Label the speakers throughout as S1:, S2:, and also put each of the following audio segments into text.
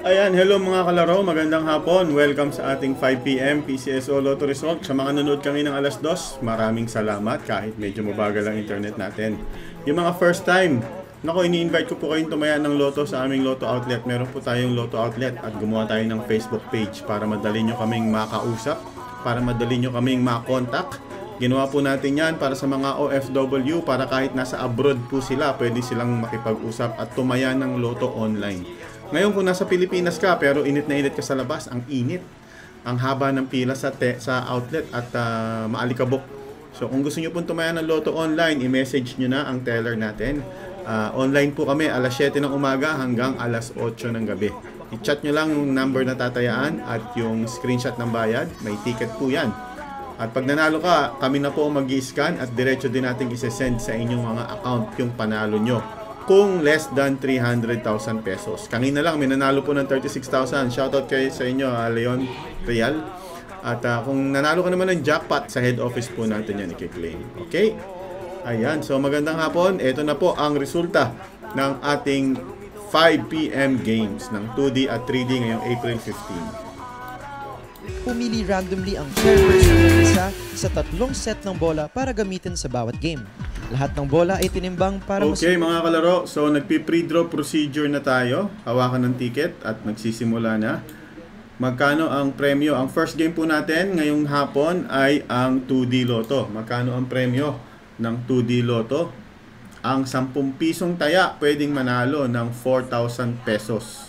S1: Ayan, hello mga kalaro, magandang hapon. Welcome sa ating 5 PM PCSO Lotto Result. Sa mga nanonood kami ng alas 2, maraming salamat kahit medyo mabagal ang internet natin. Yung mga first time, ini-invite ko po kayong tumaya ng Lotto sa aming Lotto Outlet. Meron po tayong Lotto Outlet at gumawa tayo ng Facebook page para madali nyo kaming makausap, para madali nyo kaming makontak. Ginawa po natin yan para sa mga OFW, para kahit nasa abroad po sila, pwede silang makipag-usap at tumaya ng Lotto online. Ngayon kung nasa Pilipinas ka pero init na init ka sa labas, ang init, ang haba ng pila sa outlet at maalikabok. So kung gusto nyo pong tumaya ng Lotto online, i-message nyo na ang teller natin. Online po kami alas 7 ng umaga hanggang alas 8 ng gabi. I-chat nyo lang yung number na tatayaan at yung screenshot ng bayad, may ticket po yan. At pag nanalo ka, kami na po mag-i-scan at diretso din natin isi-send sa inyong mga account yung panalo nyo. Kung less than 300,000 pesos. Kanina lang, may nanalo po ng 36,000. Shoutout kayo sa inyo, Leon Real. At kung nanalo ka naman ng jackpot, sa head office po natin yan i-claim. Okay? Ayan, so magandang hapon. Ito na po ang resulta ng ating 5 PM games ng 2D at 3D ngayong April 15.
S2: Pumili randomly ang chairperson ng isa sa tatlong set ng bola para gamitin sa bawat game. Lahat ng bola ay tinimbang para
S1: Okay mga kalaro, so nagpi-pre-draw procedure na tayo. Hawakan ng ticket at magsisimula na. Magkano ang premyo? Ang first game po natin ngayong hapon ay ang 2D Lotto. Magkano ang premyo ng 2D Lotto? Ang 10 pisong taya pwedeng manalo ng 4,000 pesos.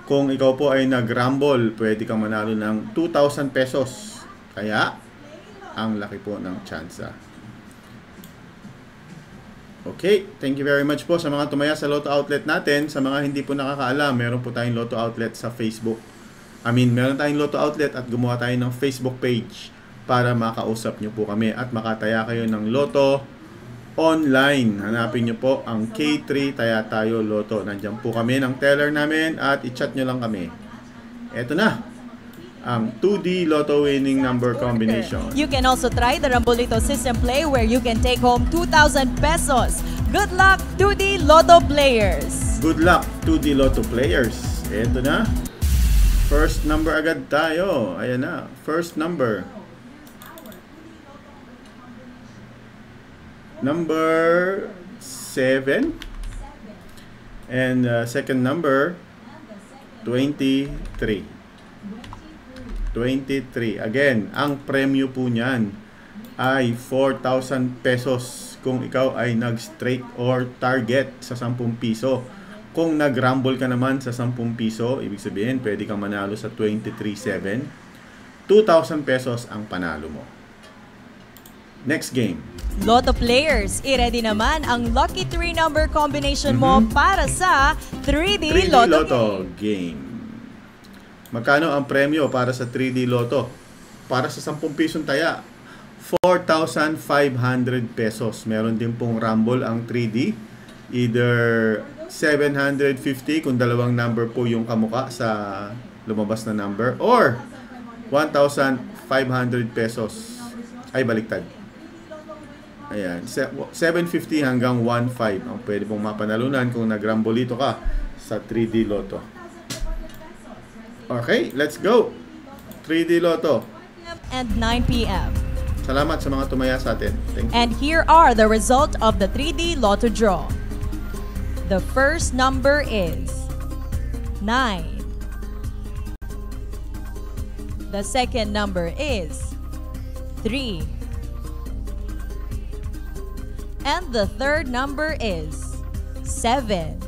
S1: Kung ikaw po ay nag-rumble, pwede kang manalo ng 2,000 pesos. Kaya, ang laki po ng tsansa. Okay, thank you very much po sa mga tumaya sa Lotto Outlet natin. Sa mga hindi po nakakaalam, meron po tayong Lotto Outlet sa Facebook. Meron tayong Lotto Outlet at gumawa tayo ng Facebook page para makausap nyo po kami at makataya kayo ng Lotto online. Hanapin nyo po ang K3 Taya Tayo Lotto. Nandiyan po kami ng teller namin at i-chat nyo lang kami. Eto na ang 2D Lotto winning number combination.
S3: You can also try the Rambolito system play where you can take home 2,000 pesos. Good luck, 2D Lotto players!
S1: Good luck, 2D Lotto players. Eto na. First number agad tayo. Ayan na. First number. Number 7. And second number, 23. 23. Again, ang premyo po niyan ay 4,000 pesos kung ikaw ay nag-straight or target sa 10 piso. Kung nag-rumble ka naman sa 10 piso, ibig sabihin pwede kang manalo sa 23.7. 2,000 pesos ang panalo mo. Next game.
S3: Lotto players, i-ready naman ang lucky 3 number combination mo para sa 3D Lotto
S1: game. Magkano ang premyo para sa 3D Lotto? Para sa 10 pisong taya, 4,500 pesos. Meron din pong rumble ang 3D. Either 750 kung dalawang number po yung kamuka sa lumabas na number, or 1,500 pesos. Ay, baliktad. Ayan, 750 hanggang 1,500 ang pwede pong mapanalunan kung nag-rumbolito ka sa 3D Lotto. Okay, let's go. 3D Lotto.
S3: And 9 PM.
S1: Salamat sa mga tumaya sa atin. Thank you.
S3: And here are the result of the 3D Lotto draw. The first number is 9. The second number is 3. And the third number is 7.